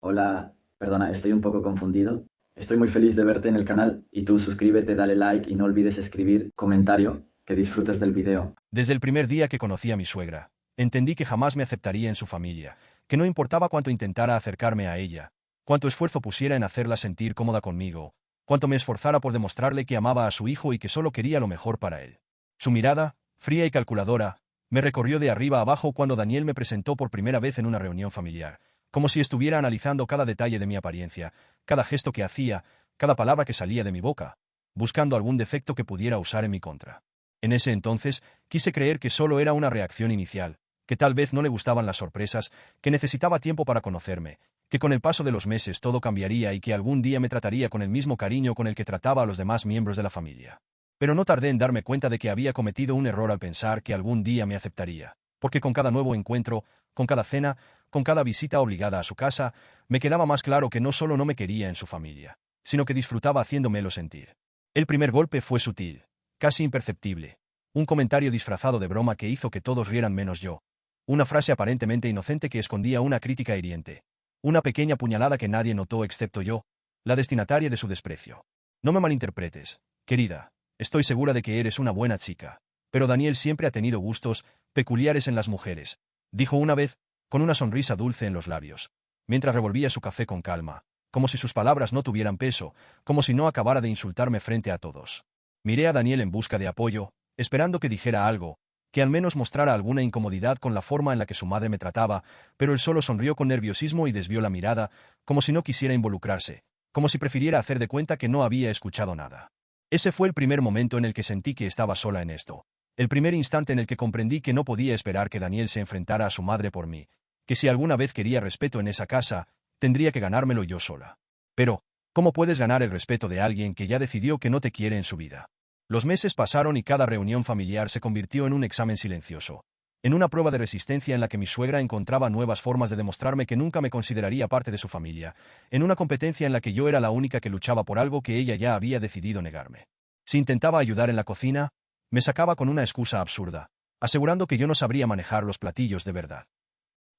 Hola, perdona, estoy un poco confundido. Estoy muy feliz de verte en el canal y tú suscríbete, dale like y no olvides escribir comentario, que disfrutes del video. Desde el primer día que conocí a mi suegra, entendí que jamás me aceptaría en su familia, que no importaba cuánto intentara acercarme a ella, cuánto esfuerzo pusiera en hacerla sentir cómoda conmigo, cuánto me esforzara por demostrarle que amaba a su hijo y que solo quería lo mejor para él. Su mirada, fría y calculadora, me recorrió de arriba a abajo cuando Daniel me presentó por primera vez en una reunión familiar, como si estuviera analizando cada detalle de mi apariencia, cada gesto que hacía, cada palabra que salía de mi boca, buscando algún defecto que pudiera usar en mi contra. En ese entonces, quise creer que solo era una reacción inicial, que tal vez no le gustaban las sorpresas, que necesitaba tiempo para conocerme, que con el paso de los meses todo cambiaría y que algún día me trataría con el mismo cariño con el que trataba a los demás miembros de la familia. Pero no tardé en darme cuenta de que había cometido un error al pensar que algún día me aceptaría, porque con cada nuevo encuentro, con cada cena, con cada visita obligada a su casa, me quedaba más claro que no solo no me quería en su familia, sino que disfrutaba haciéndomelo sentir. El primer golpe fue sutil, casi imperceptible. Un comentario disfrazado de broma que hizo que todos rieran menos yo. Una frase aparentemente inocente que escondía una crítica hiriente. Una pequeña puñalada que nadie notó excepto yo, la destinataria de su desprecio. No me malinterpretes, querida. Estoy segura de que eres una buena chica. Pero Daniel siempre ha tenido gustos peculiares en las mujeres, dijo una vez, con una sonrisa dulce en los labios, mientras revolvía su café con calma, como si sus palabras no tuvieran peso, como si no acabara de insultarme frente a todos. Miré a Daniel en busca de apoyo, esperando que dijera algo, que al menos mostrara alguna incomodidad con la forma en la que su madre me trataba, pero él solo sonrió con nerviosismo y desvió la mirada, como si no quisiera involucrarse, como si prefiriera hacer de cuenta que no había escuchado nada. Ese fue el primer momento en el que sentí que estaba sola en esto. El primer instante en el que comprendí que no podía esperar que Daniel se enfrentara a su madre por mí, que si alguna vez quería respeto en esa casa, tendría que ganármelo yo sola. Pero, ¿cómo puedes ganar el respeto de alguien que ya decidió que no te quiere en su vida? Los meses pasaron y cada reunión familiar se convirtió en un examen silencioso, en una prueba de resistencia en la que mi suegra encontraba nuevas formas de demostrarme que nunca me consideraría parte de su familia, en una competencia en la que yo era la única que luchaba por algo que ella ya había decidido negarme. Si intentaba ayudar en la cocina, me sacaba con una excusa absurda, asegurando que yo no sabría manejar los platillos de verdad.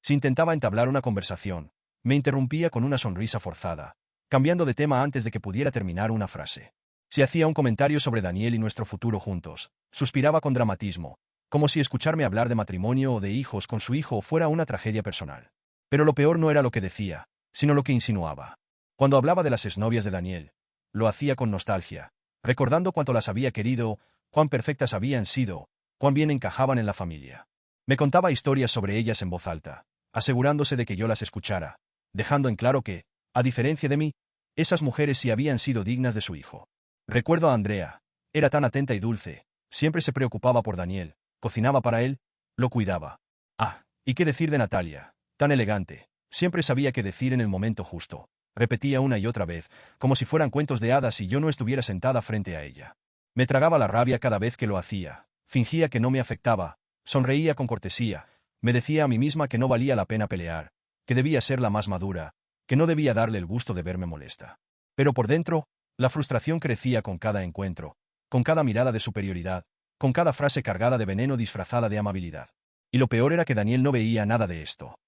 Si intentaba entablar una conversación, me interrumpía con una sonrisa forzada, cambiando de tema antes de que pudiera terminar una frase. Si hacía un comentario sobre Daniel y nuestro futuro juntos, suspiraba con dramatismo, como si escucharme hablar de matrimonio o de hijos con su hijo fuera una tragedia personal. Pero lo peor no era lo que decía, sino lo que insinuaba. Cuando hablaba de las exnovias de Daniel, lo hacía con nostalgia, recordando cuánto las había querido, cuán perfectas habían sido, cuán bien encajaban en la familia. Me contaba historias sobre ellas en voz alta, asegurándose de que yo las escuchara, dejando en claro que, a diferencia de mí, esas mujeres sí habían sido dignas de su hijo. Recuerdo a Andrea, era tan atenta y dulce, siempre se preocupaba por Daniel, cocinaba para él, lo cuidaba. Ah, ¿y qué decir de Natalia? Tan elegante, siempre sabía qué decir en el momento justo, repetía una y otra vez, como si fueran cuentos de hadas y yo no estuviera sentada frente a ella. Me tragaba la rabia cada vez que lo hacía, fingía que no me afectaba, sonreía con cortesía, me decía a mí misma que no valía la pena pelear, que debía ser la más madura, que no debía darle el gusto de verme molesta. Pero por dentro, la frustración crecía con cada encuentro, con cada mirada de superioridad, con cada frase cargada de veneno disfrazada de amabilidad. Y lo peor era que Daniel no veía nada de esto.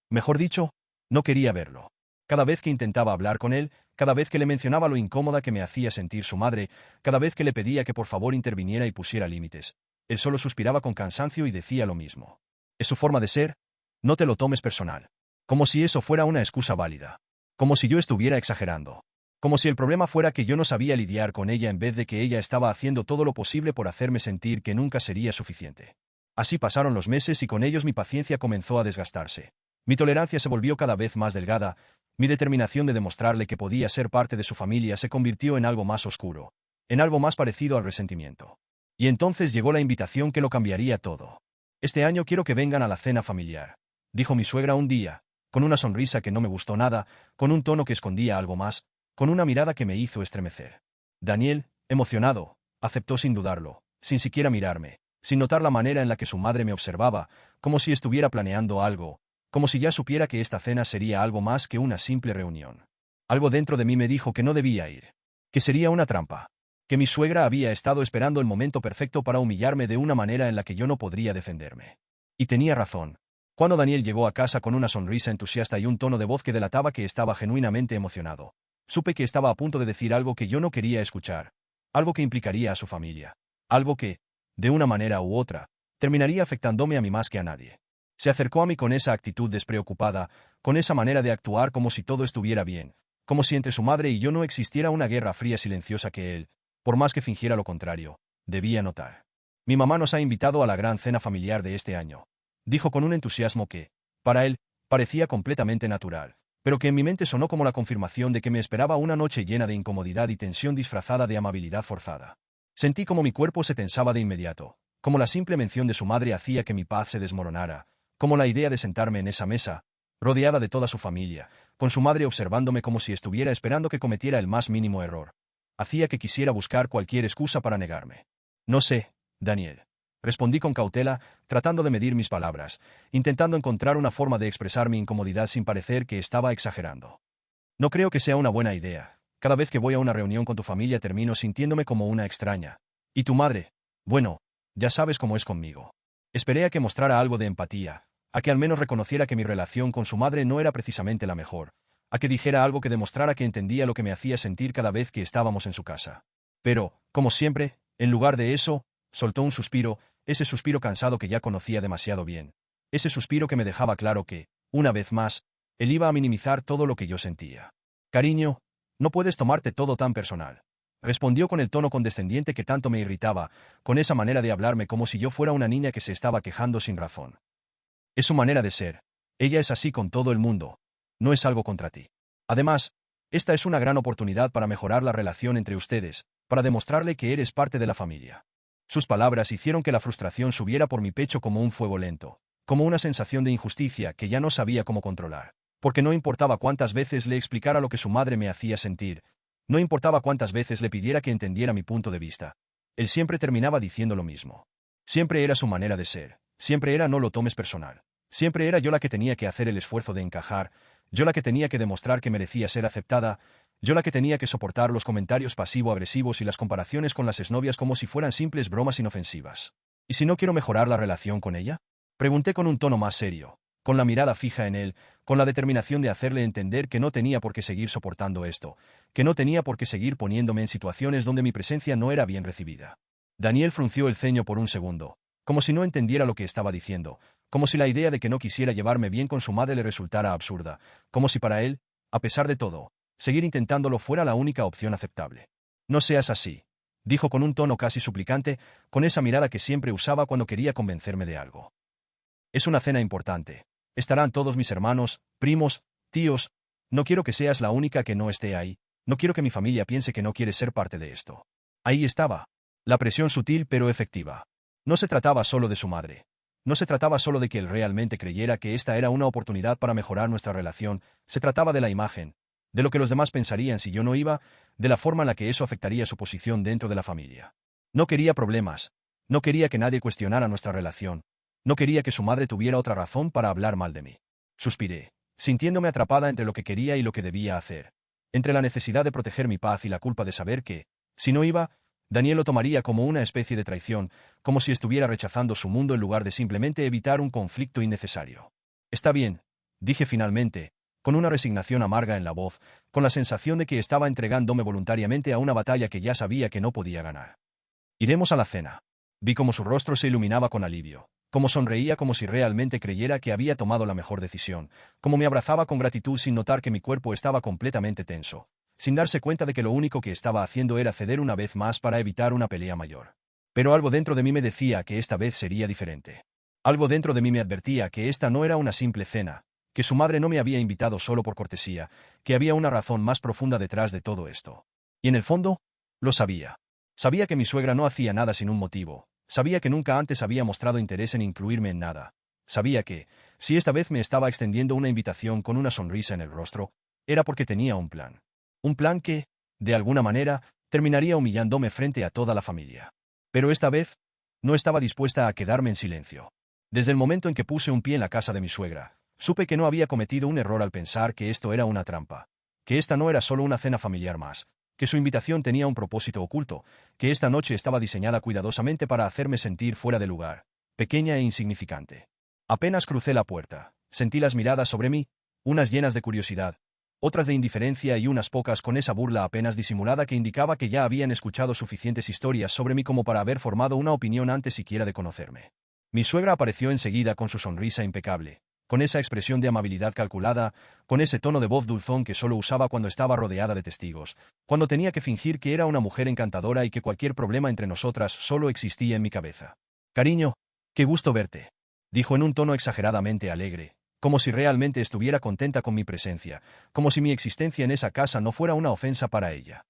Mejor dicho, no quería verlo. Cada vez que intentaba hablar con él, cada vez que le mencionaba lo incómoda que me hacía sentir su madre, cada vez que le pedía que por favor interviniera y pusiera límites, él solo suspiraba con cansancio y decía lo mismo. Es su forma de ser, no te lo tomes personal. Como si eso fuera una excusa válida. Como si yo estuviera exagerando. Como si el problema fuera que yo no sabía lidiar con ella en vez de que ella estaba haciendo todo lo posible por hacerme sentir que nunca sería suficiente. Así pasaron los meses y con ellos mi paciencia comenzó a desgastarse. Mi tolerancia se volvió cada vez más delgada, mi determinación de demostrarle que podía ser parte de su familia se convirtió en algo más oscuro, en algo más parecido al resentimiento. Y entonces llegó la invitación que lo cambiaría todo. Este año quiero que vengan a la cena familiar, dijo mi suegra un día, con una sonrisa que no me gustó nada, con un tono que escondía algo más, con una mirada que me hizo estremecer. Daniel, emocionado, aceptó sin dudarlo, sin siquiera mirarme, sin notar la manera en la que su madre me observaba, como si estuviera planeando algo, como si ya supiera que esta cena sería algo más que una simple reunión. Algo dentro de mí me dijo que no debía ir, que sería una trampa, que mi suegra había estado esperando el momento perfecto para humillarme de una manera en la que yo no podría defenderme. Y tenía razón. Cuando Daniel llegó a casa con una sonrisa entusiasta y un tono de voz que delataba que estaba genuinamente emocionado, supe que estaba a punto de decir algo que yo no quería escuchar, algo que implicaría a su familia, algo que, de una manera u otra, terminaría afectándome a mí más que a nadie. Se acercó a mí con esa actitud despreocupada, con esa manera de actuar como si todo estuviera bien, como si entre su madre y yo no existiera una guerra fría silenciosa que él, por más que fingiera lo contrario, debía notar. Mi mamá nos ha invitado a la gran cena familiar de este año, dijo con un entusiasmo que, para él, parecía completamente natural, pero que en mi mente sonó como la confirmación de que me esperaba una noche llena de incomodidad y tensión disfrazada de amabilidad forzada. Sentí como mi cuerpo se tensaba de inmediato, como la simple mención de su madre hacía que mi paz se desmoronara, como la idea de sentarme en esa mesa, rodeada de toda su familia, con su madre observándome como si estuviera esperando que cometiera el más mínimo error, hacía que quisiera buscar cualquier excusa para negarme. No sé, Daniel. Respondí con cautela, tratando de medir mis palabras, intentando encontrar una forma de expresar mi incomodidad sin parecer que estaba exagerando. No creo que sea una buena idea. Cada vez que voy a una reunión con tu familia termino sintiéndome como una extraña. ¿Y tu madre? Bueno, ya sabes cómo es conmigo. Esperé a que mostrara algo de empatía, a que al menos reconociera que mi relación con su madre no era precisamente la mejor, a que dijera algo que demostrara que entendía lo que me hacía sentir cada vez que estábamos en su casa. Pero, como siempre, en lugar de eso, soltó un suspiro, ese suspiro cansado que ya conocía demasiado bien. Ese suspiro que me dejaba claro que, una vez más, él iba a minimizar todo lo que yo sentía. Cariño, no puedes tomarte todo tan personal. Respondió con el tono condescendiente que tanto me irritaba, con esa manera de hablarme como si yo fuera una niña que se estaba quejando sin razón. Es su manera de ser. Ella es así con todo el mundo. No es algo contra ti. Además, esta es una gran oportunidad para mejorar la relación entre ustedes, para demostrarle que eres parte de la familia. Sus palabras hicieron que la frustración subiera por mi pecho como un fuego lento, como una sensación de injusticia que ya no sabía cómo controlar, porque no importaba cuántas veces le explicara lo que su madre me hacía sentir, no importaba cuántas veces le pidiera que entendiera mi punto de vista, él siempre terminaba diciendo lo mismo. Siempre era su manera de ser, siempre era no lo tomes personal, siempre era yo la que tenía que hacer el esfuerzo de encajar, yo la que tenía que demostrar que merecía ser aceptada, yo la que tenía que soportar los comentarios pasivo-agresivos y las comparaciones con las exnovias como si fueran simples bromas inofensivas. ¿Y si no quiero mejorar la relación con ella? Pregunté con un tono más serio, con la mirada fija en él, con la determinación de hacerle entender que no tenía por qué seguir soportando esto, que no tenía por qué seguir poniéndome en situaciones donde mi presencia no era bien recibida. Daniel frunció el ceño por un segundo, como si no entendiera lo que estaba diciendo, como si la idea de que no quisiera llevarme bien con su madre le resultara absurda, como si para él, a pesar de todo, seguir intentándolo fuera la única opción aceptable. No seas así, dijo con un tono casi suplicante, con esa mirada que siempre usaba cuando quería convencerme de algo. Es una cena importante. Estarán todos mis hermanos, primos, tíos. No quiero que seas la única que no esté ahí. No quiero que mi familia piense que no quieres ser parte de esto. Ahí estaba. La presión sutil pero efectiva. No se trataba solo de su madre. No se trataba solo de que él realmente creyera que esta era una oportunidad para mejorar nuestra relación. Se trataba de la imagen, de lo que los demás pensarían si yo no iba, de la forma en la que eso afectaría su posición dentro de la familia. No quería problemas. No quería que nadie cuestionara nuestra relación. No quería que su madre tuviera otra razón para hablar mal de mí. Suspiré, sintiéndome atrapada entre lo que quería y lo que debía hacer. Entre la necesidad de proteger mi paz y la culpa de saber que, si no iba, Daniel lo tomaría como una especie de traición, como si estuviera rechazando su mundo en lugar de simplemente evitar un conflicto innecesario. Está bien, dije finalmente, con una resignación amarga en la voz, con la sensación de que estaba entregándome voluntariamente a una batalla que ya sabía que no podía ganar. Iremos a la cena. Vi cómo su rostro se iluminaba con alivio, cómo sonreía como si realmente creyera que había tomado la mejor decisión, cómo me abrazaba con gratitud sin notar que mi cuerpo estaba completamente tenso, sin darse cuenta de que lo único que estaba haciendo era ceder una vez más para evitar una pelea mayor. Pero algo dentro de mí me decía que esta vez sería diferente. Algo dentro de mí me advertía que esta no era una simple cena, que su madre no me había invitado solo por cortesía, que había una razón más profunda detrás de todo esto. Y en el fondo, lo sabía. Sabía que mi suegra no hacía nada sin un motivo. Sabía que nunca antes había mostrado interés en incluirme en nada. Sabía que, si esta vez me estaba extendiendo una invitación con una sonrisa en el rostro, era porque tenía un plan. Un plan que, de alguna manera, terminaría humillándome frente a toda la familia. Pero esta vez, no estaba dispuesta a quedarme en silencio. Desde el momento en que puse un pie en la casa de mi suegra, supe que no había cometido un error al pensar que esto era una trampa, que esta no era solo una cena familiar más, que su invitación tenía un propósito oculto, que esta noche estaba diseñada cuidadosamente para hacerme sentir fuera de lugar, pequeña e insignificante. Apenas crucé la puerta, sentí las miradas sobre mí, unas llenas de curiosidad, otras de indiferencia y unas pocas con esa burla apenas disimulada que indicaba que ya habían escuchado suficientes historias sobre mí como para haber formado una opinión antes siquiera de conocerme. Mi suegra apareció enseguida con su sonrisa impecable, con esa expresión de amabilidad calculada, con ese tono de voz dulzón que solo usaba cuando estaba rodeada de testigos, cuando tenía que fingir que era una mujer encantadora y que cualquier problema entre nosotras solo existía en mi cabeza. «Cariño, qué gusto verte», dijo en un tono exageradamente alegre, como si realmente estuviera contenta con mi presencia, como si mi existencia en esa casa no fuera una ofensa para ella.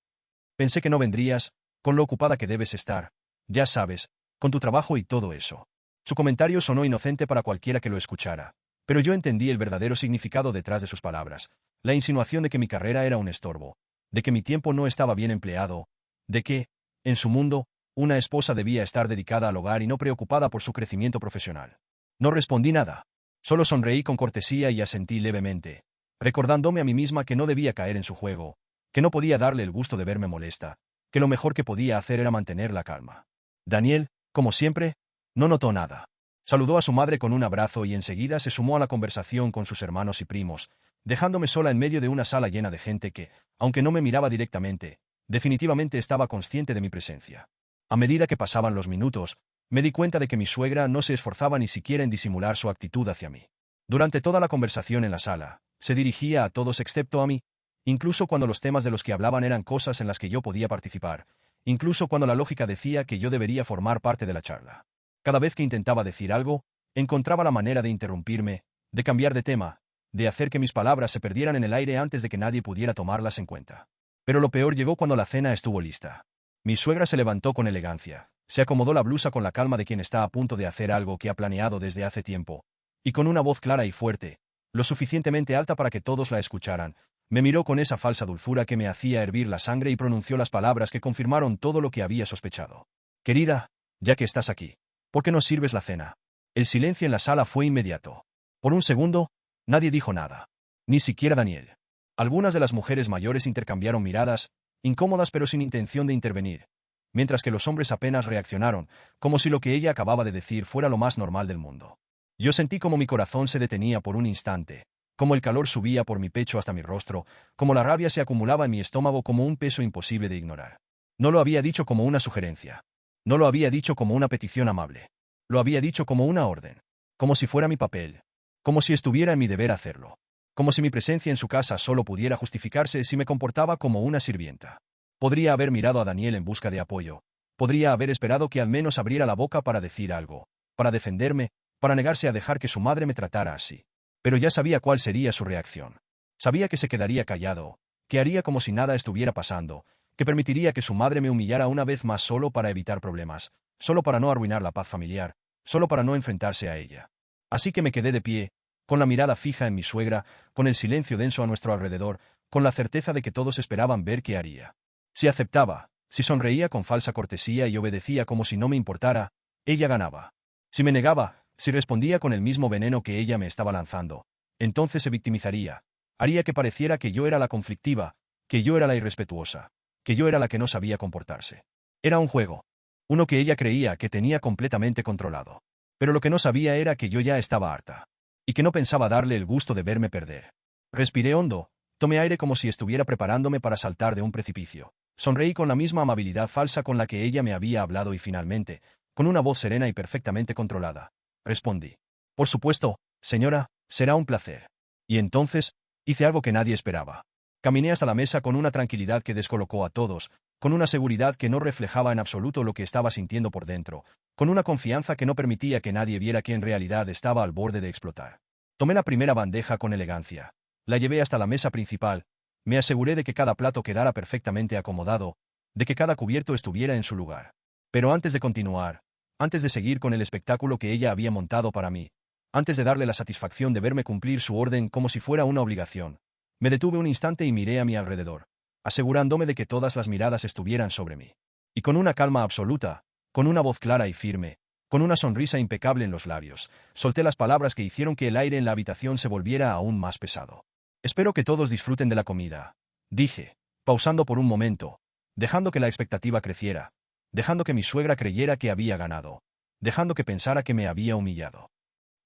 «Pensé que no vendrías, con lo ocupada que debes estar, ya sabes, con tu trabajo y todo eso». Su comentario sonó inocente para cualquiera que lo escuchara, pero yo entendí el verdadero significado detrás de sus palabras, la insinuación de que mi carrera era un estorbo, de que mi tiempo no estaba bien empleado, de que, en su mundo, una esposa debía estar dedicada al hogar y no preocupada por su crecimiento profesional. No respondí nada. Solo sonreí con cortesía y asentí levemente, recordándome a mí misma que no debía caer en su juego, que no podía darle el gusto de verme molesta, que lo mejor que podía hacer era mantener la calma. Daniel, como siempre, no notó nada. Saludó a su madre con un abrazo y enseguida se sumó a la conversación con sus hermanos y primos, dejándome sola en medio de una sala llena de gente que, aunque no me miraba directamente, definitivamente estaba consciente de mi presencia. A medida que pasaban los minutos, me di cuenta de que mi suegra no se esforzaba ni siquiera en disimular su actitud hacia mí. Durante toda la conversación en la sala, se dirigía a todos excepto a mí, incluso cuando los temas de los que hablaban eran cosas en las que yo podía participar, incluso cuando la lógica decía que yo debería formar parte de la charla. Cada vez que intentaba decir algo, encontraba la manera de interrumpirme, de cambiar de tema, de hacer que mis palabras se perdieran en el aire antes de que nadie pudiera tomarlas en cuenta. Pero lo peor llegó cuando la cena estuvo lista. Mi suegra se levantó con elegancia, se acomodó la blusa con la calma de quien está a punto de hacer algo que ha planeado desde hace tiempo, y con una voz clara y fuerte, lo suficientemente alta para que todos la escucharan, me miró con esa falsa dulzura que me hacía hervir la sangre y pronunció las palabras que confirmaron todo lo que había sospechado. «Querida, ya que estás aquí, ¿por qué no sirves la cena?» El silencio en la sala fue inmediato. Por un segundo, nadie dijo nada. Ni siquiera Daniel. Algunas de las mujeres mayores intercambiaron miradas, incómodas pero sin intención de intervenir, mientras que los hombres apenas reaccionaron, como si lo que ella acababa de decir fuera lo más normal del mundo. Yo sentí como mi corazón se detenía por un instante, como el calor subía por mi pecho hasta mi rostro, como la rabia se acumulaba en mi estómago como un peso imposible de ignorar. No lo había dicho como una sugerencia. No lo había dicho como una petición amable. Lo había dicho como una orden. Como si fuera mi papel. Como si estuviera en mi deber hacerlo. Como si mi presencia en su casa solo pudiera justificarse si me comportaba como una sirvienta. Podría haber mirado a Daniel en busca de apoyo. Podría haber esperado que al menos abriera la boca para decir algo, para defenderme, para negarse a dejar que su madre me tratara así. Pero ya sabía cuál sería su reacción. Sabía que se quedaría callado, que haría como si nada estuviera pasando, que permitiría que su madre me humillara una vez más solo para evitar problemas, solo para no arruinar la paz familiar, solo para no enfrentarse a ella. Así que me quedé de pie, con la mirada fija en mi suegra, con el silencio denso a nuestro alrededor, con la certeza de que todos esperaban ver qué haría. Si aceptaba, si sonreía con falsa cortesía y obedecía como si no me importara, ella ganaba. Si me negaba, si respondía con el mismo veneno que ella me estaba lanzando, entonces se victimizaría, haría que pareciera que yo era la conflictiva, que yo era la irrespetuosa, que yo era la que no sabía comportarse. Era un juego. Uno que ella creía que tenía completamente controlado. Pero lo que no sabía era que yo ya estaba harta. Y que no pensaba darle el gusto de verme perder. Respiré hondo, tomé aire como si estuviera preparándome para saltar de un precipicio. Sonreí con la misma amabilidad falsa con la que ella me había hablado y finalmente, con una voz serena y perfectamente controlada, respondí. «Por supuesto, señora, será un placer». Y entonces, hice algo que nadie esperaba. Caminé hasta la mesa con una tranquilidad que descolocó a todos, con una seguridad que no reflejaba en absoluto lo que estaba sintiendo por dentro, con una confianza que no permitía que nadie viera que en realidad estaba al borde de explotar. Tomé la primera bandeja con elegancia. La llevé hasta la mesa principal, me aseguré de que cada plato quedara perfectamente acomodado, de que cada cubierto estuviera en su lugar. Pero antes de continuar, antes de seguir con el espectáculo que ella había montado para mí, antes de darle la satisfacción de verme cumplir su orden como si fuera una obligación, me detuve un instante y miré a mi alrededor, asegurándome de que todas las miradas estuvieran sobre mí. Y con una calma absoluta, con una voz clara y firme, con una sonrisa impecable en los labios, solté las palabras que hicieron que el aire en la habitación se volviera aún más pesado. «Espero que todos disfruten de la comida», dije, pausando por un momento, dejando que la expectativa creciera, dejando que mi suegra creyera que había ganado, dejando que pensara que me había humillado.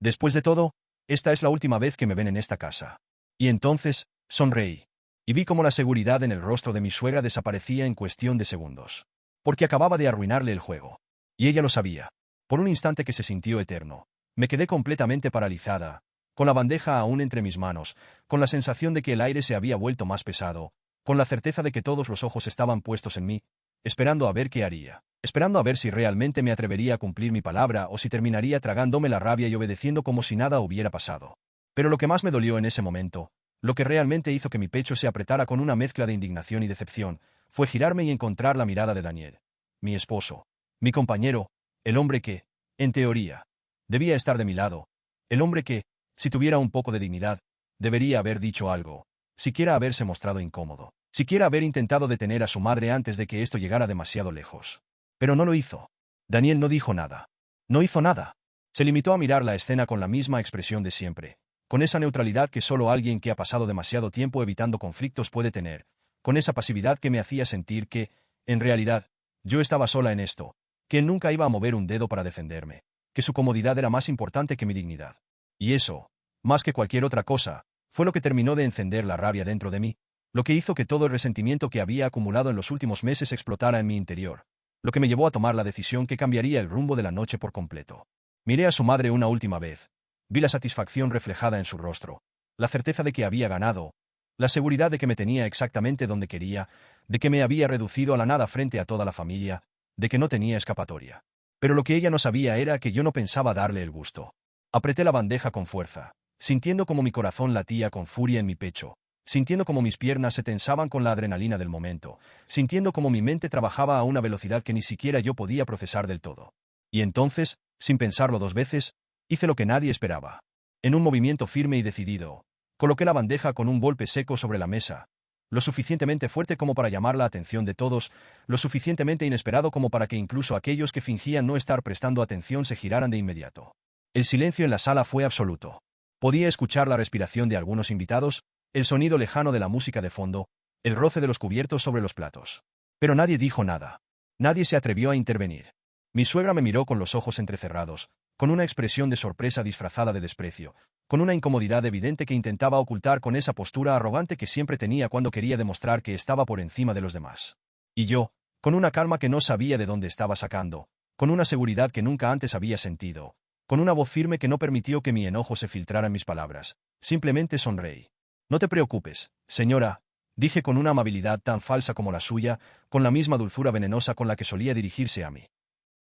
Después de todo, esta es la última vez que me ven en esta casa. Y entonces, sonreí. Y vi cómo la seguridad en el rostro de mi suegra desaparecía en cuestión de segundos. Porque acababa de arruinarle el juego. Y ella lo sabía. Por un instante que se sintió eterno. Me quedé completamente paralizada, con la bandeja aún entre mis manos, con la sensación de que el aire se había vuelto más pesado, con la certeza de que todos los ojos estaban puestos en mí, esperando a ver qué haría, esperando a ver si realmente me atrevería a cumplir mi palabra o si terminaría tragándome la rabia y obedeciendo como si nada hubiera pasado. Pero lo que más me dolió en ese momento, lo que realmente hizo que mi pecho se apretara con una mezcla de indignación y decepción, fue girarme y encontrar la mirada de Daniel, mi esposo, mi compañero, el hombre que, en teoría, debía estar de mi lado, el hombre que, si tuviera un poco de dignidad, debería haber dicho algo, siquiera haberse mostrado incómodo, siquiera haber intentado detener a su madre antes de que esto llegara demasiado lejos. Pero no lo hizo. Daniel no dijo nada. No hizo nada. Se limitó a mirar la escena con la misma expresión de siempre, con esa neutralidad que solo alguien que ha pasado demasiado tiempo evitando conflictos puede tener, con esa pasividad que me hacía sentir que, en realidad, yo estaba sola en esto, que él nunca iba a mover un dedo para defenderme, que su comodidad era más importante que mi dignidad. Y eso, más que cualquier otra cosa, fue lo que terminó de encender la rabia dentro de mí, lo que hizo que todo el resentimiento que había acumulado en los últimos meses explotara en mi interior, lo que me llevó a tomar la decisión que cambiaría el rumbo de la noche por completo. Miré a su madre una última vez. Vi la satisfacción reflejada en su rostro, la certeza de que había ganado, la seguridad de que me tenía exactamente donde quería, de que me había reducido a la nada frente a toda la familia, de que no tenía escapatoria. Pero lo que ella no sabía era que yo no pensaba darle el gusto. Apreté la bandeja con fuerza, sintiendo como mi corazón latía con furia en mi pecho, sintiendo como mis piernas se tensaban con la adrenalina del momento, sintiendo como mi mente trabajaba a una velocidad que ni siquiera yo podía procesar del todo. Y entonces, sin pensarlo dos veces, hice lo que nadie esperaba. En un movimiento firme y decidido, coloqué la bandeja con un golpe seco sobre la mesa, lo suficientemente fuerte como para llamar la atención de todos, lo suficientemente inesperado como para que incluso aquellos que fingían no estar prestando atención se giraran de inmediato. El silencio en la sala fue absoluto. Podía escuchar la respiración de algunos invitados, el sonido lejano de la música de fondo, el roce de los cubiertos sobre los platos. Pero nadie dijo nada. Nadie se atrevió a intervenir. Mi suegra me miró con los ojos entrecerrados, con una expresión de sorpresa disfrazada de desprecio, con una incomodidad evidente que intentaba ocultar con esa postura arrogante que siempre tenía cuando quería demostrar que estaba por encima de los demás. Y yo, con una calma que no sabía de dónde estaba sacando, con una seguridad que nunca antes había sentido, con una voz firme que no permitió que mi enojo se filtrara en mis palabras, simplemente sonreí. No te preocupes, señora, dije con una amabilidad tan falsa como la suya, con la misma dulzura venenosa con la que solía dirigirse a mí.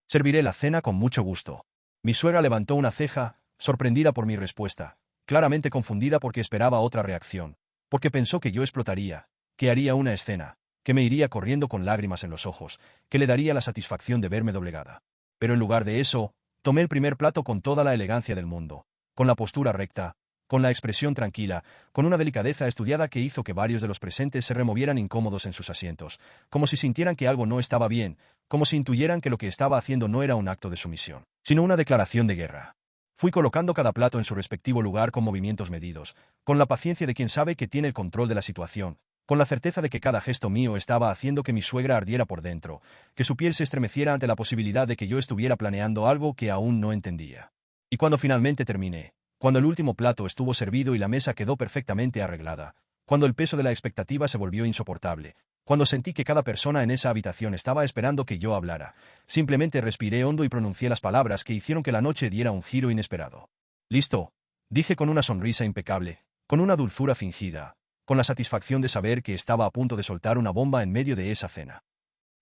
Serviré la cena con mucho gusto. Mi suegra levantó una ceja, sorprendida por mi respuesta, claramente confundida porque esperaba otra reacción, porque pensó que yo explotaría, que haría una escena, que me iría corriendo con lágrimas en los ojos, que le daría la satisfacción de verme doblegada. Pero en lugar de eso, tomé el primer plato con toda la elegancia del mundo, con la postura recta, con la expresión tranquila, con una delicadeza estudiada que hizo que varios de los presentes se removieran incómodos en sus asientos, como si sintieran que algo no estaba bien, como si intuyeran que lo que estaba haciendo no era un acto de sumisión, sino una declaración de guerra. Fui colocando cada plato en su respectivo lugar con movimientos medidos, con la paciencia de quien sabe que tiene el control de la situación, con la certeza de que cada gesto mío estaba haciendo que mi suegra ardiera por dentro, que su piel se estremeciera ante la posibilidad de que yo estuviera planeando algo que aún no entendía. Y cuando finalmente terminé, cuando el último plato estuvo servido y la mesa quedó perfectamente arreglada, cuando el peso de la expectativa se volvió insoportable, cuando sentí que cada persona en esa habitación estaba esperando que yo hablara, simplemente respiré hondo y pronuncié las palabras que hicieron que la noche diera un giro inesperado. «Listo», dije con una sonrisa impecable, con una dulzura fingida, con la satisfacción de saber que estaba a punto de soltar una bomba en medio de esa cena.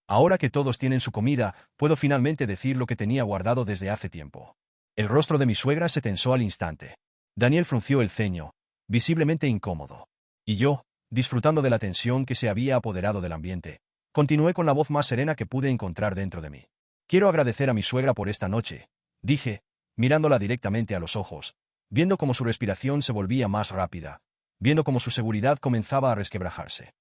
Ahora que todos tienen su comida, puedo finalmente decir lo que tenía guardado desde hace tiempo. El rostro de mi suegra se tensó al instante. Daniel frunció el ceño, visiblemente incómodo. Y yo, disfrutando de la tensión que se había apoderado del ambiente, continué con la voz más serena que pude encontrar dentro de mí. «Quiero agradecer a mi suegra por esta noche», dije, mirándola directamente a los ojos, viendo cómo su respiración se volvía más rápida, viendo cómo su seguridad comenzaba a resquebrajarse.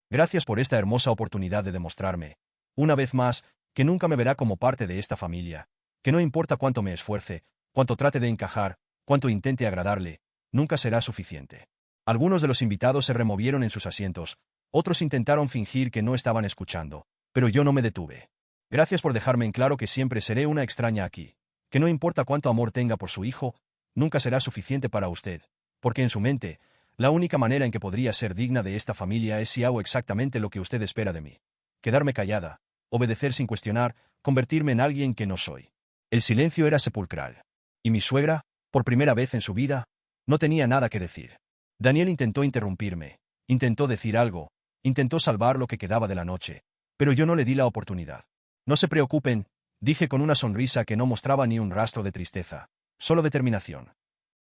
«Gracias por esta hermosa oportunidad de demostrarme, una vez más, que nunca me verá como parte de esta familia, que no importa cuánto me esfuerce, cuánto trate de encajar, cuánto intente agradarle, nunca será suficiente». Algunos de los invitados se removieron en sus asientos, otros intentaron fingir que no estaban escuchando, pero yo no me detuve. «Gracias por dejarme en claro que siempre seré una extraña aquí, que no importa cuánto amor tenga por su hijo, nunca será suficiente para usted, porque en su mente, la única manera en que podría ser digna de esta familia es si hago exactamente lo que usted espera de mí. Quedarme callada, obedecer sin cuestionar, convertirme en alguien que no soy. El silencio era sepulcral. Y mi suegra, por primera vez en su vida, no tenía nada que decir. Daniel intentó interrumpirme, intentó decir algo, intentó salvar lo que quedaba de la noche, pero yo no le di la oportunidad. No se preocupen, dije con una sonrisa que no mostraba ni un rastro de tristeza, solo determinación.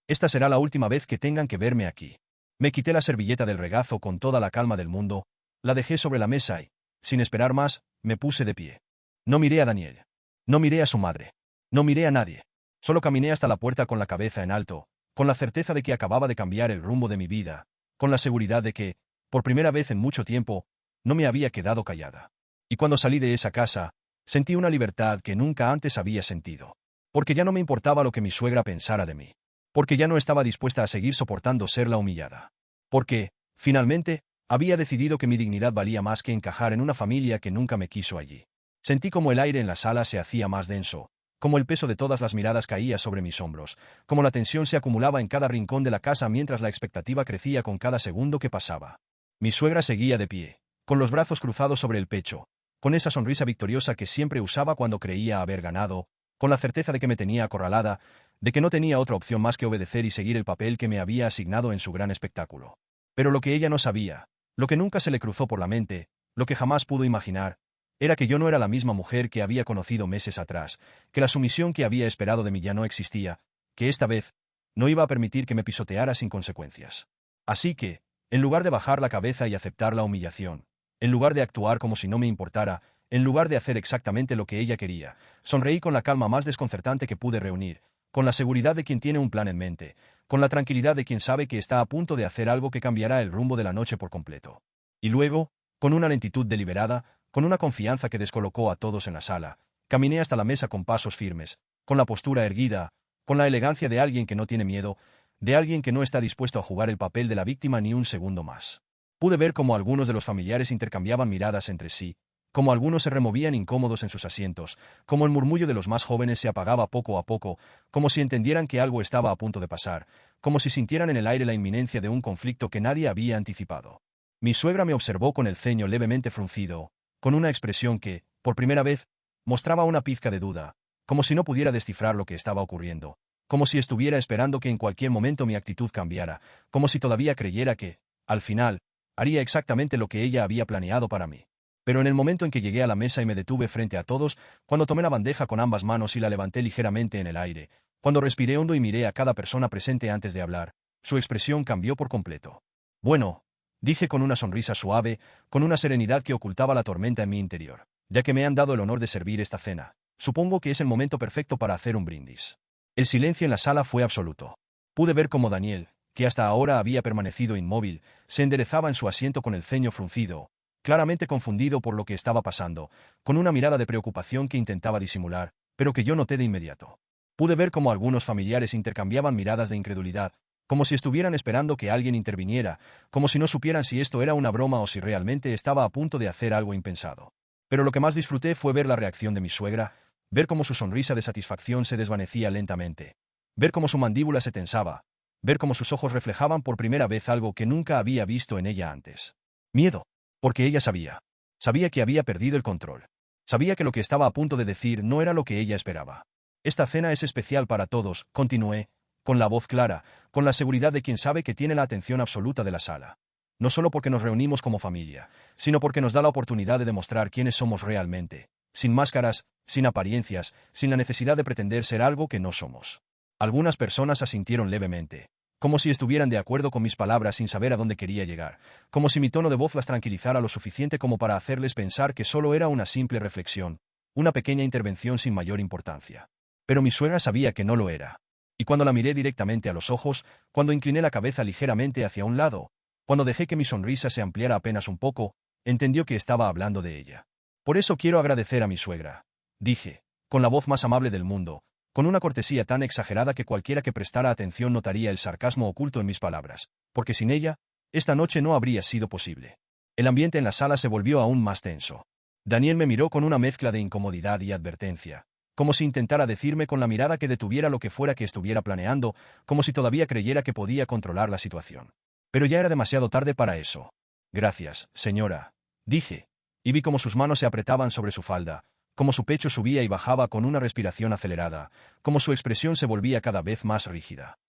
Esta será la última vez que tengan que verme aquí. Me quité la servilleta del regazo con toda la calma del mundo, la dejé sobre la mesa y, sin esperar más, me puse de pie. No miré a Daniel. No miré a su madre. No miré a nadie. Solo caminé hasta la puerta con la cabeza en alto, con la certeza de que acababa de cambiar el rumbo de mi vida, con la seguridad de que, por primera vez en mucho tiempo, no me había quedado callada. Y cuando salí de esa casa, sentí una libertad que nunca antes había sentido. Porque ya no me importaba lo que mi suegra pensara de mí. Porque ya no estaba dispuesta a seguir soportando ser la humillada. Porque, finalmente, había decidido que mi dignidad valía más que encajar en una familia que nunca me quiso allí. Sentí como el aire en la sala se hacía más denso, como el peso de todas las miradas caía sobre mis hombros, como la tensión se acumulaba en cada rincón de la casa mientras la expectativa crecía con cada segundo que pasaba. Mi suegra seguía de pie, con los brazos cruzados sobre el pecho, con esa sonrisa victoriosa que siempre usaba cuando creía haber ganado, con la certeza de que me tenía acorralada, de que no tenía otra opción más que obedecer y seguir el papel que me había asignado en su gran espectáculo. Pero lo que ella no sabía, lo que nunca se le cruzó por la mente, lo que jamás pudo imaginar, era que yo no era la misma mujer que había conocido meses atrás, que la sumisión que había esperado de mí ya no existía, que esta vez no iba a permitir que me pisoteara sin consecuencias. Así que, en lugar de bajar la cabeza y aceptar la humillación, en lugar de actuar como si no me importara, en lugar de hacer exactamente lo que ella quería, sonreí con la calma más desconcertante que pude reunir, con la seguridad de quien tiene un plan en mente, con la tranquilidad de quien sabe que está a punto de hacer algo que cambiará el rumbo de la noche por completo. Y luego, con una lentitud deliberada, con una confianza que descolocó a todos en la sala, caminé hasta la mesa con pasos firmes, con la postura erguida, con la elegancia de alguien que no tiene miedo, de alguien que no está dispuesto a jugar el papel de la víctima ni un segundo más. Pude ver cómo algunos de los familiares intercambiaban miradas entre sí, cómo algunos se removían incómodos en sus asientos, cómo el murmullo de los más jóvenes se apagaba poco a poco, como si entendieran que algo estaba a punto de pasar, como si sintieran en el aire la inminencia de un conflicto que nadie había anticipado. Mi suegra me observó con el ceño levemente fruncido, con una expresión que, por primera vez, mostraba una pizca de duda, como si no pudiera descifrar lo que estaba ocurriendo, como si estuviera esperando que en cualquier momento mi actitud cambiara, como si todavía creyera que, al final, haría exactamente lo que ella había planeado para mí. Pero en el momento en que llegué a la mesa y me detuve frente a todos, cuando tomé la bandeja con ambas manos y la levanté ligeramente en el aire, cuando respiré hondo y miré a cada persona presente antes de hablar, su expresión cambió por completo. Bueno, dije con una sonrisa suave, con una serenidad que ocultaba la tormenta en mi interior, ya que me han dado el honor de servir esta cena, supongo que es el momento perfecto para hacer un brindis. El silencio en la sala fue absoluto. Pude ver cómo Daniel, que hasta ahora había permanecido inmóvil, se enderezaba en su asiento con el ceño fruncido, claramente confundido por lo que estaba pasando, con una mirada de preocupación que intentaba disimular, pero que yo noté de inmediato. Pude ver cómo algunos familiares intercambiaban miradas de incredulidad, como si estuvieran esperando que alguien interviniera, como si no supieran si esto era una broma o si realmente estaba a punto de hacer algo impensado. Pero lo que más disfruté fue ver la reacción de mi suegra, ver cómo su sonrisa de satisfacción se desvanecía lentamente, ver cómo su mandíbula se tensaba, ver cómo sus ojos reflejaban por primera vez algo que nunca había visto en ella antes. Miedo. Porque ella sabía. Sabía que había perdido el control. Sabía que lo que estaba a punto de decir no era lo que ella esperaba. Esta cena es especial para todos, continué, con la voz clara, con la seguridad de quien sabe que tiene la atención absoluta de la sala. No solo porque nos reunimos como familia, sino porque nos da la oportunidad de demostrar quiénes somos realmente, sin máscaras, sin apariencias, sin la necesidad de pretender ser algo que no somos. Algunas personas asintieron levemente, como si estuvieran de acuerdo con mis palabras sin saber a dónde quería llegar, como si mi tono de voz las tranquilizara lo suficiente como para hacerles pensar que solo era una simple reflexión, una pequeña intervención sin mayor importancia. Pero mi suegra sabía que no lo era. Y cuando la miré directamente a los ojos, cuando incliné la cabeza ligeramente hacia un lado, cuando dejé que mi sonrisa se ampliara apenas un poco, entendió que estaba hablando de ella. Por eso quiero agradecer a mi suegra, dije, con la voz más amable del mundo, con una cortesía tan exagerada que cualquiera que prestara atención notaría el sarcasmo oculto en mis palabras, porque sin ella, esta noche no habría sido posible. El ambiente en la sala se volvió aún más tenso. Daniel me miró con una mezcla de incomodidad y advertencia, como si intentara decirme con la mirada que detuviera lo que fuera que estuviera planeando, como si todavía creyera que podía controlar la situación. Pero ya era demasiado tarde para eso. Gracias, señora, dije, y vi cómo sus manos se apretaban sobre su falda, cómo su pecho subía y bajaba con una respiración acelerada, cómo su expresión se volvía cada vez más rígida.